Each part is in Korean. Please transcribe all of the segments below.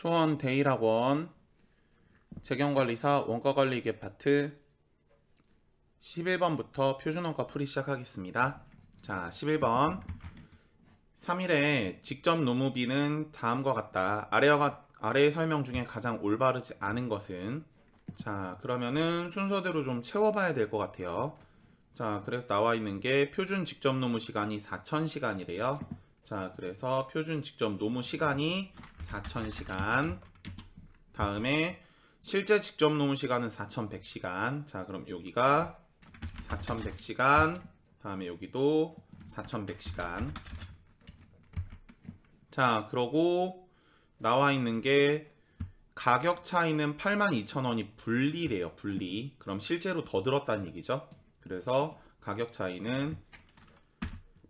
수원 대일학원 재경관리사 원가관리계 파트 11번부터 표준원가 풀이 시작하겠습니다. 자, 11번 3일에 직접 노무비는 다음과 같다. 아래의 설명 중에 가장 올바르지 않은 것은? 자, 그러면은 순서대로 좀 채워봐야 될 것 같아요. 자, 그래서 나와 있는 게 표준 직접 노무 시간이 4,000시간이래요. 자, 그래서 표준 직접 노무 시간이 4,000시간. 다음에 실제 직접 노무 시간은 4,100시간. 자, 그럼 여기가 4,100시간. 다음에 여기도 4,100시간. 자, 그러고 나와 있는 게 가격 차이는 82,000원이 분리래요. 분리. 그럼 실제로 더 들었다는 얘기죠. 그래서 가격 차이는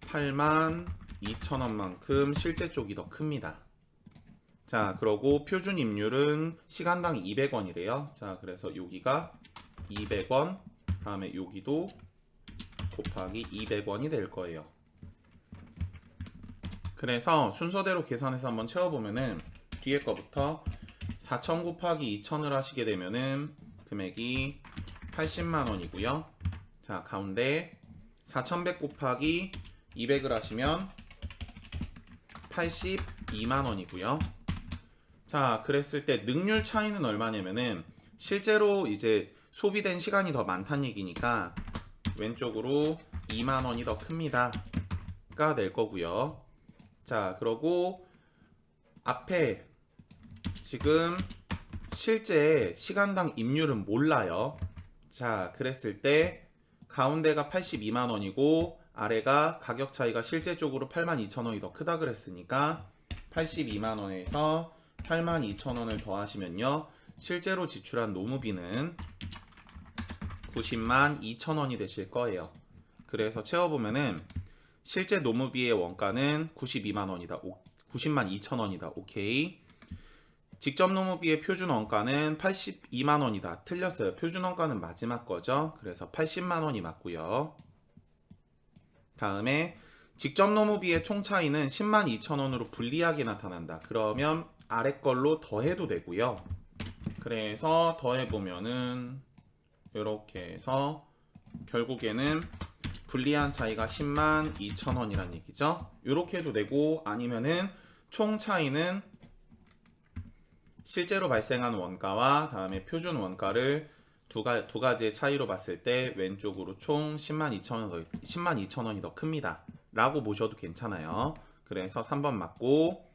82,000원만큼 실제 쪽이 더 큽니다. 자, 그러고 표준 입률은 시간당 200원이래요. 자, 그래서 여기가 200원, 다음에 여기도 곱하기 200원이 될 거예요. 그래서 순서대로 계산해서 한번 채워보면은 뒤에 거부터 4,000 곱하기 2,000을 하시게 되면은 금액이 80만 원이고요. 자, 가운데 4,100 곱하기 200을 하시면 82만 원이고요. 자, 그랬을 때 능률 차이는 얼마냐면은 실제로 이제 소비된 시간이 더 많다는 얘기니까 왼쪽으로 2만 원이 더 큽니다. 가 될 거고요. 자, 그러고 앞에 지금 실제 시간당 입률은 몰라요. 자, 그랬을 때 가운데가 82만 원이고 아래가 가격 차이가 실제 쪽으로 82,000원이 더 크다 그랬으니까 82만 원에서 82,000원을 더하시면요. 실제로 지출한 노무비는 90만 2천원이 되실 거예요. 그래서 채워보면은 실제 노무비의 원가는 92만 원이다. 90만 2천원이다. 오케이. 직접 노무비의 표준 원가는 82만 원이다. 틀렸어요. 표준 원가는 마지막 거죠. 그래서 80만 원이 맞고요. 다음에 직접 노무비의 총 차이는 10만 2천원으로 불리하게 나타난다. 그러면 아래 걸로 더해도 되고요. 그래서 더해보면은 이렇게 해서 결국에는 불리한 차이가 10만 2천원이란 얘기죠. 이렇게 해도 되고 아니면은 총 차이는 실제로 발생한 원가와 다음에 표준 원가를 두 가지의 차이로 봤을 때 왼쪽으로 총 10만 2천원이 더 큽니다. 라고 보셔도 괜찮아요. 그래서 3번 맞고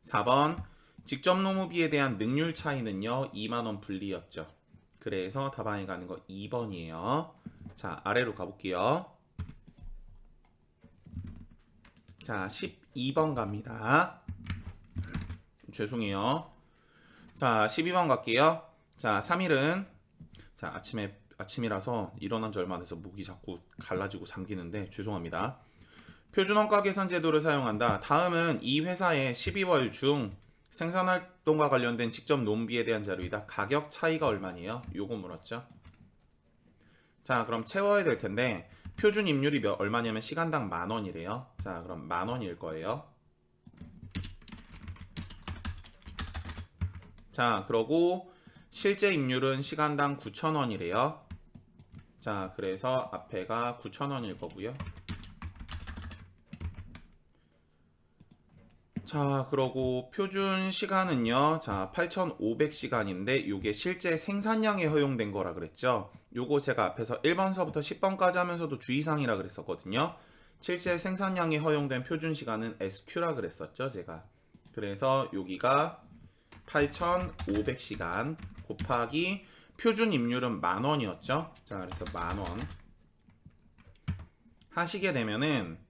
4번 직접 노무비에 대한 능률 차이는요 2만원 분리였죠. 그래서 답안에 가는 거 2번이에요. 자, 아래로 가볼게요. 자, 12번 갑니다. 죄송해요. 자, 12번 갈게요. 자, 3일은 자, 아침이라서 일어난 지 얼마 안 돼서 목이 자꾸 갈라지고 잠기는데 죄송합니다. 표준원가 계산 제도를 사용한다. 다음은 이 회사의 12월 중 생산활동과 관련된 직접 노무비에 대한 자료이다. 가격 차이가 얼마니에요? 요거 물었죠. 자, 그럼 채워야 될 텐데 표준 입률이 얼마냐면 시간당 10,000원이래요. 자, 그럼 10,000원일 거예요. 자, 그러고 실제 입률은 시간당 9,000원이래요. 자, 그래서 앞에가 9,000원일 거고요. 자, 그러고 표준 시간은요. 자, 8,500시간인데 요게 실제 생산량에 허용된 거라 그랬죠. 요거 제가 앞에서 1번서부터 10번까지 하면서도 주의사항이라 그랬었거든요. 실제 생산량에 허용된 표준 시간은 SQ라 그랬었죠, 제가. 그래서 여기가 8,500시간 곱하기 표준 입률은 10,000원이었죠. 자, 그래서 10,000원 하시게 되면은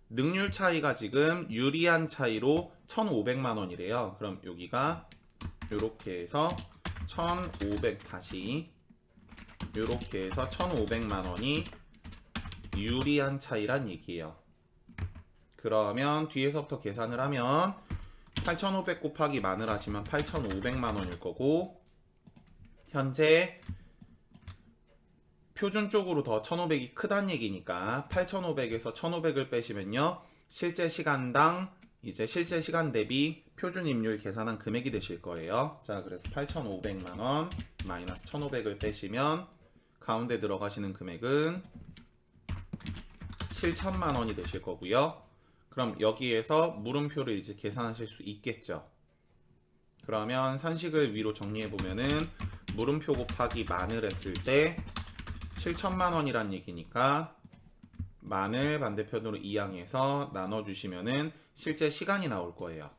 능률 차이가 지금 유리한 차이로 1,500만 원이래요. 그럼 여기가 이렇게 해서 1,500 다시 이렇게 해서 1,500만 원이 유리한 차이란 얘기예요. 그러면 뒤에서부터 계산을 하면 8,500 곱하기 만을 하시면 8,500만 원일 거고 현재 표준 쪽으로 더 1,500이 크다는 얘기니까 8,500에서 1,500을 빼시면요 실제 시간당 이제 실제 시간 대비 표준 임률 계산한 금액이 되실 거예요. 자, 그래서 8,500만 원 마이너스 1,500을 빼시면 가운데 들어가시는 금액은 7천만 원이 되실 거고요. 그럼 여기에서 물음표를 이제 계산하실 수 있겠죠. 그러면 산식을 위로 정리해 보면은 물음표 곱하기 만을 했을 때 7천만 원이란 얘기니까 만을 반대편으로 이항해서 나눠주시면은 실제 시간이 나올 거예요.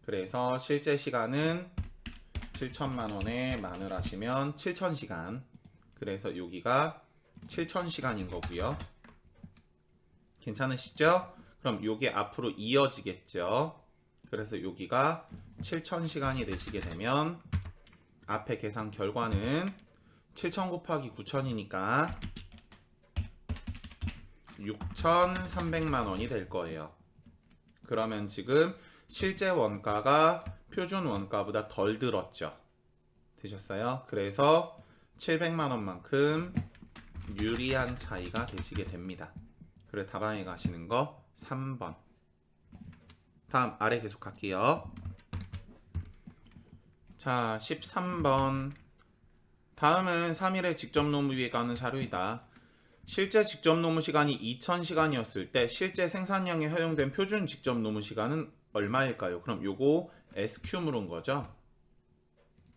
그래서 실제 시간은 7천만 원에 만을 하시면 7,000시간. 그래서 여기가 7,000시간인 거고요. 괜찮으시죠? 그럼 요게 앞으로 이어지겠죠. 그래서 여기가 7,000시간이 되시게 되면 앞에 계산 결과는 7,000 곱하기 9,000이니까 6,300만 원이 될 거예요. 그러면 지금 실제 원가가 표준 원가보다 덜 들었죠. 되셨어요? 그래서 700만 원만큼 유리한 차이가 되시게 됩니다. 그래 답안에 가시는 거 3번. 다음 아래 계속 갈게요. 자, 13번. 다음은 3일의 직접 노무비에 관한 자료이다. 실제 직접 노무 시간이 2000시간이었을 때 실제 생산량에 허용된 표준 직접 노무 시간은 얼마일까요? 그럼 요거 SQ 물은 거죠.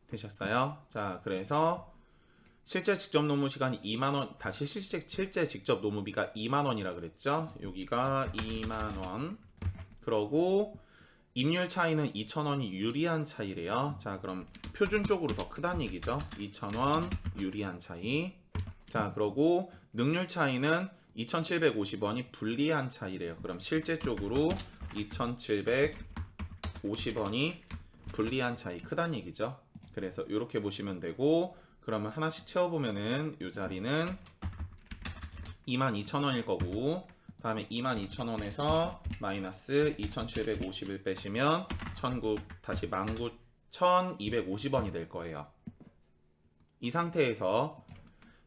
되셨어요? 자, 그래서 실제 직접 노무 시간이 2만원, 다시 실제 직접 노무비가 2만원이라 그랬죠? 여기가 2만원. 그러고 임률 차이는 2,000원이 유리한 차이래요. 자, 그럼 표준 쪽으로 더 크다는 얘기죠. 2,000원 유리한 차이. 자, 그러고 능률 차이는 2,750원이 불리한 차이래요. 그럼 실제 쪽으로 2,750원이 불리한 차이 크다는 얘기죠. 그래서 이렇게 보시면 되고, 그러면 하나씩 채워보면은 이 자리는 22,000원일 거고, 다음에 22,000원에서 마이너스 2,750을 빼시면 19,250원이 될 거예요. 이 상태에서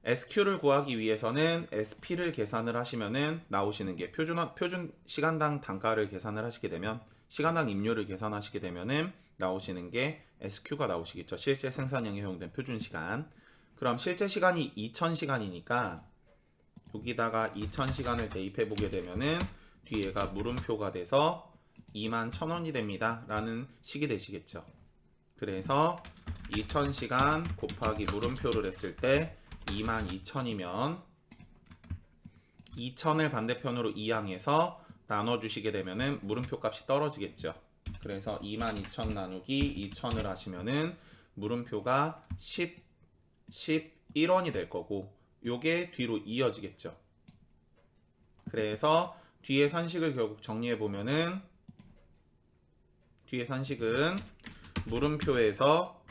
SQ를 구하기 위해서는 SP를 계산을 하시면은 나오시는 게 표준 시간당 단가를 계산을 하시게 되면 시간당 임료를 계산하시게 되면은 나오시는 게 SQ가 나오시겠죠. 실제 생산량에 허용된 표준 시간. 그럼 실제 시간이 2000시간이니까 여기다가 2000시간을 대입해 보게 되면은 뒤에가 물음표가 돼서 21,000원이 됩니다 라는 식이 되시겠죠. 그래서 2000시간 곱하기 물음표를 했을 때 22,000이면 2000을 반대편으로 이항해서 나눠주시게 되면은 물음표 값이 떨어지겠죠. 그래서 22,000 나누기 2000을 하시면은 물음표가 11원이 될 거고 요게 뒤로 이어지겠죠. 그래서 뒤에 산식을 결국 정리해 보면은 뒤에 산식은 물음표에서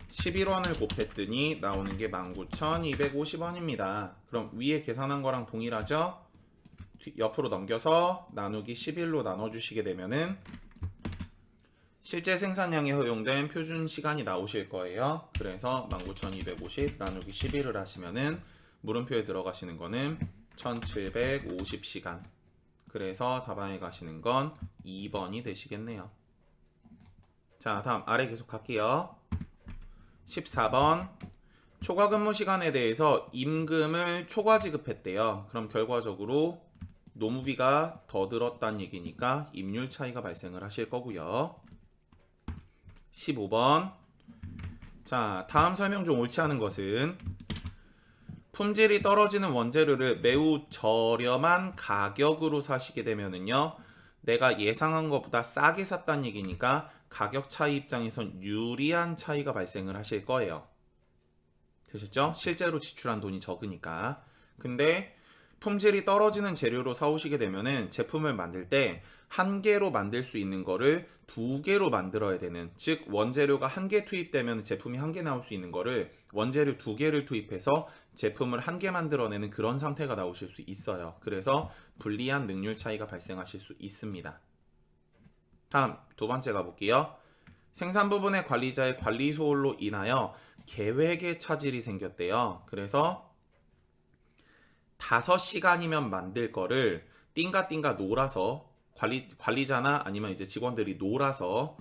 11원을 곱했더니 나오는 게 19,250원입니다. 그럼 위에 계산한 거랑 동일하죠? 옆으로 넘겨서 나누기 11로 나눠주시게 되면은 실제 생산량에 허용된 표준 시간이 나오실 거예요. 그래서 19,250 나누기 11을 하시면은 물음표에 들어가시는 거는 1,750시간. 그래서 답안에 가시는 건 2번이 되시겠네요. 자, 다음 아래 계속 갈게요. 14번. 초과 근무 시간에 대해서 임금을 초과 지급했대요. 그럼 결과적으로 노무비가 더 들었다는 얘기니까 임률 차이가 발생을 하실 거고요. 15번. 자, 다음 설명 중 옳지 않은 것은 품질이 떨어지는 원재료를 매우 저렴한 가격으로 사시게 되면은요, 내가 예상한 것보다 싸게 샀다는 얘기니까 가격 차이 입장에선 유리한 차이가 발생을 하실 거예요. 되셨죠? 실제로 지출한 돈이 적으니까. 근데 품질이 떨어지는 재료로 사오시게 되면은 제품을 만들 때 한 개로 만들 수 있는 거를 두 개로 만들어야 되는, 즉 원재료가 한 개 투입되면 제품이 한 개 나올 수 있는 거를 원재료 두 개를 투입해서 제품을 한 개 만들어내는 그런 상태가 나오실 수 있어요. 그래서 불리한 능률 차이가 발생하실 수 있습니다. 다음 두 번째 가볼게요. 생산 부분의 관리자의 관리 소홀로 인하여 계획에 차질이 생겼대요. 그래서 5시간이면 만들 거를 띵가띵가 놀아서 관리자나 아니면 이제 직원들이 놀아서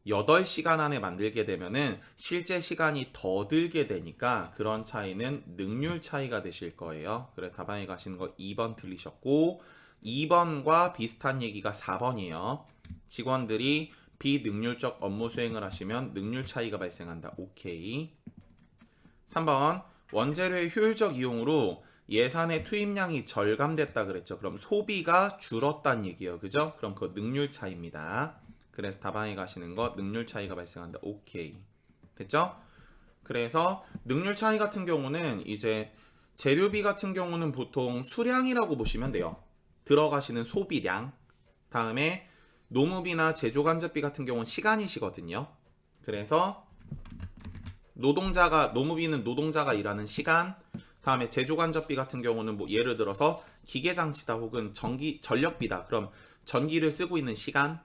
8시간 안에 만들게 되면은 실제 시간이 더 들게 되니까 그런 차이는 능률 차이가 되실 거예요. 그래 답안에 가시는 거 2번 틀리셨고 2번과 비슷한 얘기가 4번이에요. 직원들이 비능률적 업무 수행을 하시면 능률 차이가 발생한다. 오케이. 3번 원재료의 효율적 이용으로 예산의 투입량이 절감됐다 그랬죠. 그럼 소비가 줄었다는 얘기예요. 그죠? 그럼 그 능률 차이입니다. 그래서 답안에 가시는 거 능률 차이가 발생한다. 오케이. 됐죠? 그래서 능률 차이 같은 경우는 이제 재료비 같은 경우는 보통 수량이라고 보시면 돼요. 들어가시는 소비량. 다음에 노무비나 제조간접비 같은 경우는 시간이시거든요. 그래서 노무비는 노동자가 일하는 시간, 다음에 제조간접비 같은 경우는 뭐 예를 들어서 기계장치다 혹은 전력비다. 그럼 전기를 쓰고 있는 시간,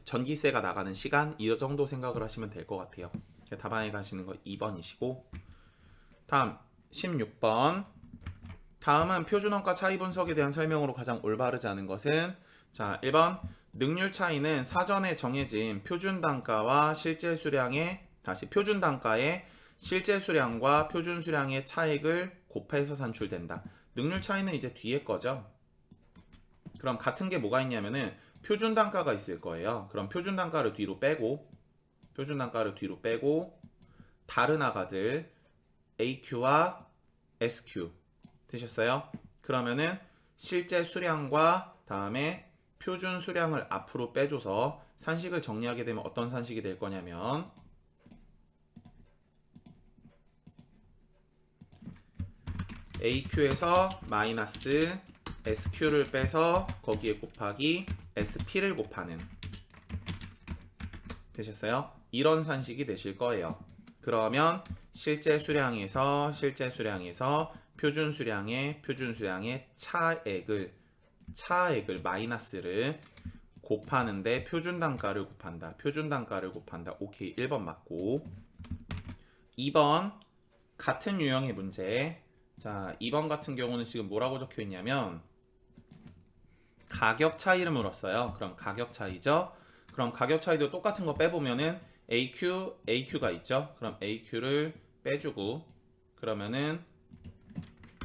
전기세가 나가는 시간 이 정도 생각을 하시면 될 것 같아요. 답안에 가시는 거 2번이시고 다음 16번 다음은 표준원가 차이 분석에 대한 설명으로 가장 올바르지 않은 것은 자 1번 능률 차이는 사전에 정해진 표준 단가와 실제 수량의 표준 단가의 실제 수량과 표준 수량의 차액을 곱해서 산출된다. 능률 차이는 이제 뒤에 거죠. 그럼 같은 게 뭐가 있냐면은 표준 단가가 있을 거예요. 그럼 표준 단가를 뒤로 빼고 다른 아가들 AQ와 SQ 되셨어요? 그러면은 실제 수량과 다음에 표준 수량을 앞으로 빼줘서 산식을 정리하게 되면 어떤 산식이 될 거냐면 AQ에서 마이너스 SQ를 빼서 거기에 곱하기 SP를 곱하는 되셨어요? 이런 산식이 되실 거예요. 그러면 실제 수량에서 표준 수량의 차액을 마이너스를 곱하는데 표준 단가를 곱한다. 오케이. 1번 맞고 2번 같은 유형의 문제. 자, 2번 같은 경우는 지금 뭐라고 적혀 있냐면 가격 차이를 물었어요. 그럼 가격 차이죠. 그럼 가격 차이도 똑같은 거 빼보면은 AQ가 있죠. 그럼 AQ를 빼주고 그러면은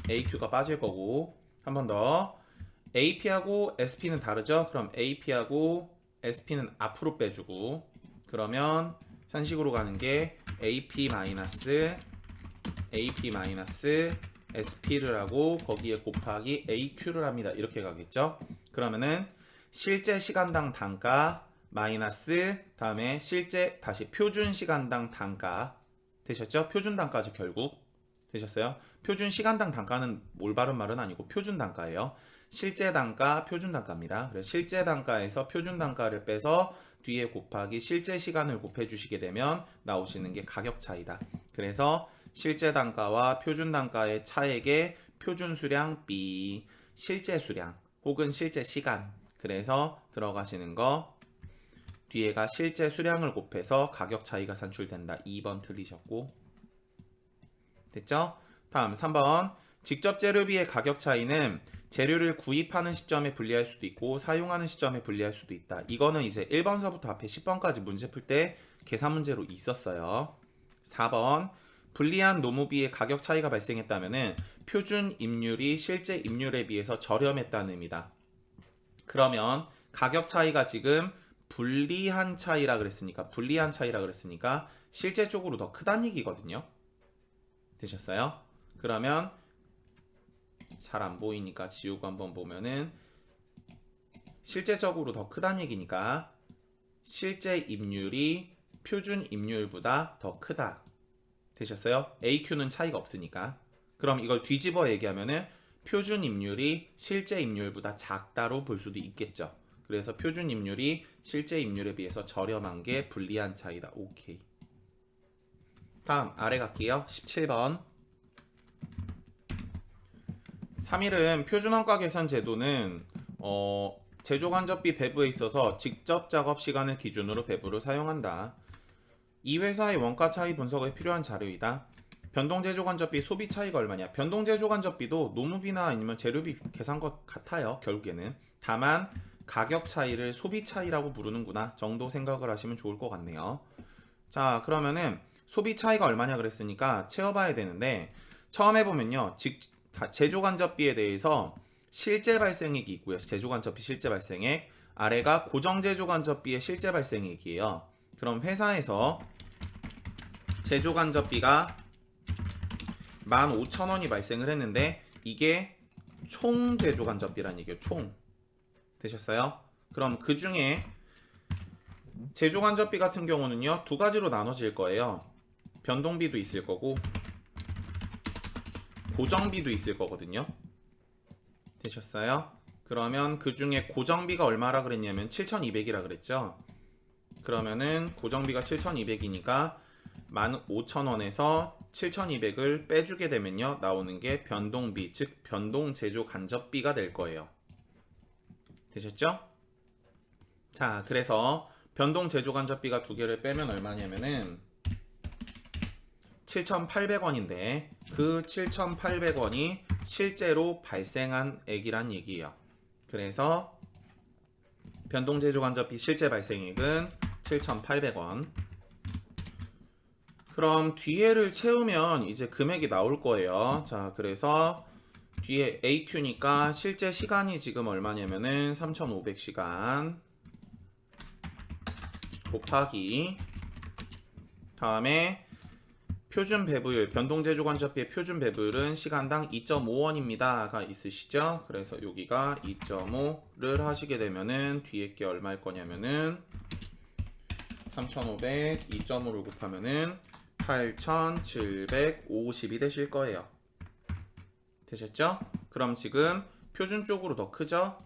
AQ가 빠질 거고 한 번 더 AP하고 SP는 다르죠. 그럼 AP하고 SP는 앞으로 빼주고 그러면 산식으로 가는 게 AP 마이너스 SP를 하고 거기에 곱하기 AQ를 합니다. 이렇게 가겠죠. 그러면은 실제 시간당 단가 마이너스 다음에 실제 다시 표준 시간당 단가 되셨죠? 표준 단가죠 결국 되셨어요? 표준 시간당 단가는 올바른 말은 아니고 표준 단가예요. 실제 단가 표준 단가입니다. 그래서 실제 단가에서 표준 단가를 빼서 뒤에 곱하기 실제 시간을 곱해 주시게 되면 나오시는 게 가격 차이다. 그래서 실제 단가와 표준 단가의 차액의 표준 수량 B 실제 수량 혹은 실제 시간 그래서 들어가시는 거 뒤에가 실제 수량을 곱해서 가격 차이가 산출된다. 2번 틀리셨고 됐죠? 다음 3번 직접 재료비의 가격 차이는 재료를 구입하는 시점에 분리할 수도 있고 사용하는 시점에 분리할 수도 있다. 이거는 이제 1번서부터 앞에 10번까지 문제 풀 때 계산 문제로 있었어요. 4번 불리한 노무비의 가격 차이가 발생했다면 표준 임률이 실제 임률에 비해서 저렴했다는 의미다. 그러면 가격 차이가 지금 불리한 차이라 그랬으니까 실제적으로 더 크다는 얘기거든요. 되셨어요? 그러면 잘 안 보이니까 지우고 한번 보면은 실제적으로 더 크다는 얘기니까 실제 임률이 표준 임률보다 더 크다. 되셨어요? AQ는 차이가 없으니까. 그럼 이걸 뒤집어 얘기하면은 표준 임률이 실제 임률보다 작다로 볼 수도 있겠죠. 그래서 표준 임률이 실제 임률에 비해서 저렴한 게 불리한 차이다. 오케이. 다음 아래 갈게요. 17번 3일은 표준원가 계산 제도는 제조간접비 배부에 있어서 직접 작업 시간을 기준으로 배부를 사용한다. 이 회사의 원가 차이 분석에 필요한 자료이다. 변동제조간접비 소비 차이가 얼마냐. 변동제조간접비도 노무비나 아니면 재료비 계산과 같아요. 결국에는. 다만 가격 차이를 소비 차이라고 부르는구나 정도 생각을 하시면 좋을 것 같네요. 자, 그러면은 소비 차이가 얼마냐 그랬으니까 채워봐야 되는데, 처음에 보면요, 제조간접비에 대해서 실제 발생액이 있고요. 제조간접비 실제 발생액, 아래가 고정제조간접비의 실제 발생액이에요. 그럼 회사에서 제조간접비가 15,000원이 발생을 했는데, 이게 총 제조간접비란 얘기예요. 총. 되셨어요? 그럼 그 중에 제조간접비 같은 경우는요, 두 가지로 나눠질 거예요. 변동비도 있을 거고 고정비도 있을 거거든요. 되셨어요? 그러면 그 중에 고정비가 얼마라 그랬냐면 7,200이라 그랬죠. 그러면은 고정비가 7,200이니까 15,000원에서 7,200을 빼주게 되면요, 나오는 게 변동비, 즉 변동 제조 간접비가 될 거예요. 되셨죠? 자, 그래서 변동 제조 간접비가 두 개를 빼면 얼마냐면은 7,800원인데 그 7,800원이 실제로 발생한 액이란 얘기예요. 그래서 변동 제조 간접비 실제 발생액은 7,800원. 그럼 뒤에를 채우면 이제 금액이 나올 거예요. 자, 그래서 뒤에 AQ니까 실제 시간이 지금 얼마냐면은 3,500시간 곱하기 다음에 표준 배불, 변동 제조 간접비의 표준 배불은 시간당 2.5원입니다가 있으시죠? 그래서 여기가 2.5를 하시게 되면은 뒤에 게 얼마일 거냐면은 3,500, 2.5를 곱하면은 8,750이 되실 거예요. 되셨죠? 그럼 지금 표준 쪽으로 더 크죠?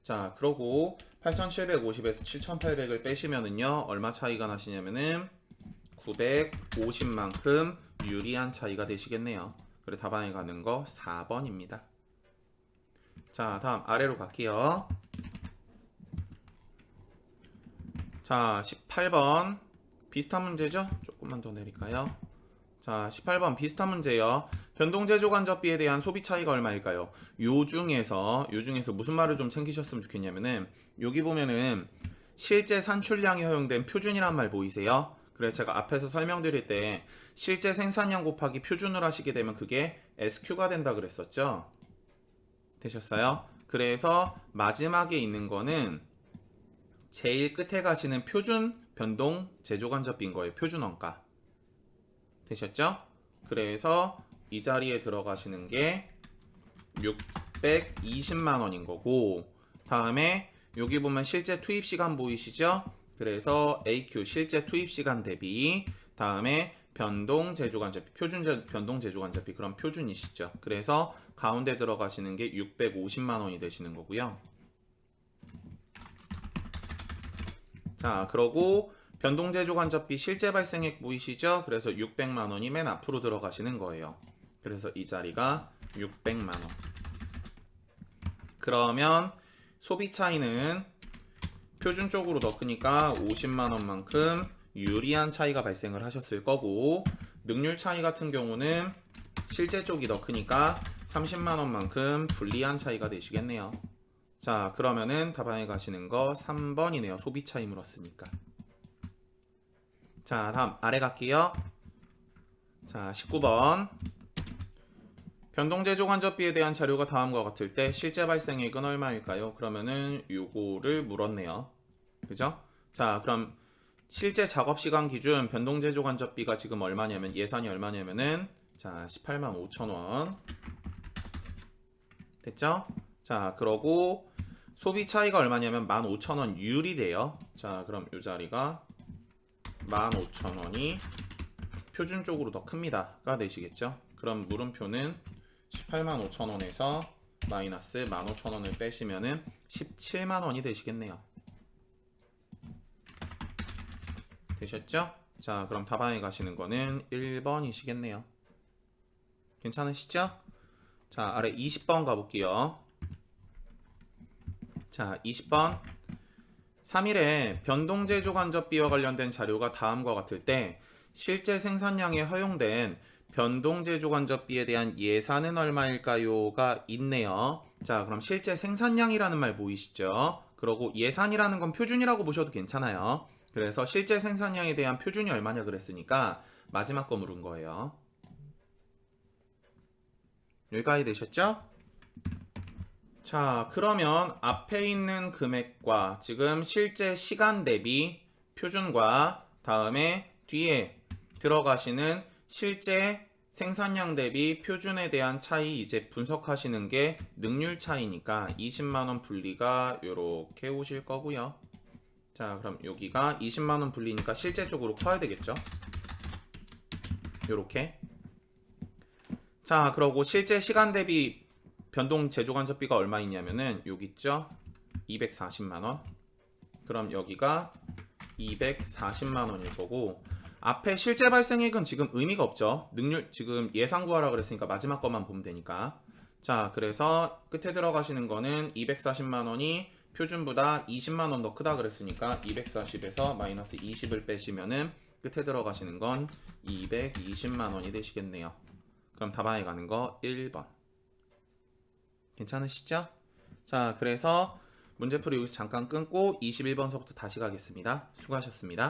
자, 그러고 8,750에서 7,800을 빼시면은요, 얼마 차이가 나시냐면은 950만큼 유리한 차이가 되시겠네요. 그래, 답안에 가는 거 4번입니다. 자, 다음 아래로 갈게요. 자, 18번 비슷한 문제죠? 조금만 더 내릴까요? 자, 18번 비슷한 문제요. 변동 제조 간접비에 대한 소비 차이가 얼마일까요? 요 중에서 무슨 말을 좀 챙기셨으면 좋겠냐면은, 여기 보면은 실제 산출량이 허용된 표준이란 말 보이세요? 그래서 제가 앞에서 설명드릴 때 실제 생산량 곱하기 표준을 하시게 되면 그게 SQ가 된다 그랬었죠? 되셨어요? 그래서 마지막에 있는 거는 제일 끝에 가시는 표준 변동 제조 간접비인 거예요. 표준 원가. 되셨죠? 그래서 이 자리에 들어가시는 게 620만 원인 거고, 다음에 여기 보면 실제 투입 시간 보이시죠? 그래서 AQ 실제 투입 시간 대비, 다음에 변동 제조 간접비, 변동 제조 간접비, 그럼 표준이시죠. 그래서 가운데 들어가시는 게 650만 원이 되시는 거고요. 자, 그러고 변동 제조 간접비 실제 발생액 보이시죠? 그래서 600만 원이 맨 앞으로 들어가시는 거예요. 그래서 이 자리가 600만 원. 그러면 소비 차이는 표준 쪽으로 더 크니까 50만 원만큼 유리한 차이가 발생을 하셨을 거고, 능률 차이 같은 경우는 실제 쪽이 더 크니까 30만 원만큼 불리한 차이가 되시겠네요. 자, 그러면은 답안에 가시는 거 3번이네요. 소비 차이 물었으니까. 자, 다음 아래 갈게요. 자, 19번. 변동 제조 간접비에 대한 자료가 다음과 같을 때 실제 발생액은 얼마일까요? 그러면은 요거를 물었네요. 그죠? 자, 그럼 실제 작업 시간 기준 변동 제조 간접비가 지금 얼마냐면, 예산이 얼마냐면은, 자, 18만 5천 원. 됐죠? 자, 그러고 소비 차이가 얼마냐면 15,000원 유리돼요. 자, 그럼 이 자리가 15,000원이 표준 쪽으로 더 큽니다가 되시겠죠? 그럼 물음표는 18만 5천원에서 마이너스 15,000원을 빼시면은 17만 원이 되시겠네요. 되셨죠? 자, 그럼 답안에 가시는 거는 1번이시겠네요. 괜찮으시죠? 자, 아래 20번 가볼게요. 자, 20번. 3일에 변동 제조 간접비와 관련된 자료가 다음과 같을 때 실제 생산량에 허용된 변동 제조 간접비에 대한 예산은 얼마일까요?가 있네요. 자, 그럼 실제 생산량이라는 말 보이시죠? 그러고 예산이라는 건 표준이라고 보셔도 괜찮아요. 그래서 실제 생산량에 대한 표준이 얼마냐 그랬으니까 마지막 거 물은 거예요. 여기까지 되셨죠? 자, 그러면 앞에 있는 금액과 지금 실제 시간 대비 표준과 다음에 뒤에 들어가시는 실제 생산량 대비 표준에 대한 차이 이제 분석하시는 게 능률 차이니까 20만원 분리가 요렇게 오실 거고요. 자, 그럼 여기가 20만원 분리니까 실제적으로 커야 되겠죠? 요렇게. 자, 그러고 실제 시간 대비 변동 제조 간접비가 얼마 있냐면은 여기 있죠? 240만원. 그럼 여기가 240만원일 거고, 앞에 실제 발생액은 지금 의미가 없죠. 능률 지금 예상 구하라 그랬으니까 마지막 것만 보면 되니까. 자, 그래서 끝에 들어가시는 거는 240만원이 표준보다 20만원 더 크다 그랬으니까 240에서 마이너스 20을 빼시면은 끝에 들어가시는 건 220만원이 되시겠네요. 그럼 답안에 가는 거 1번. 괜찮으시죠? 자, 그래서 문제풀이 여기서 잠깐 끊고 21번서부터 다시 가겠습니다. 수고하셨습니다.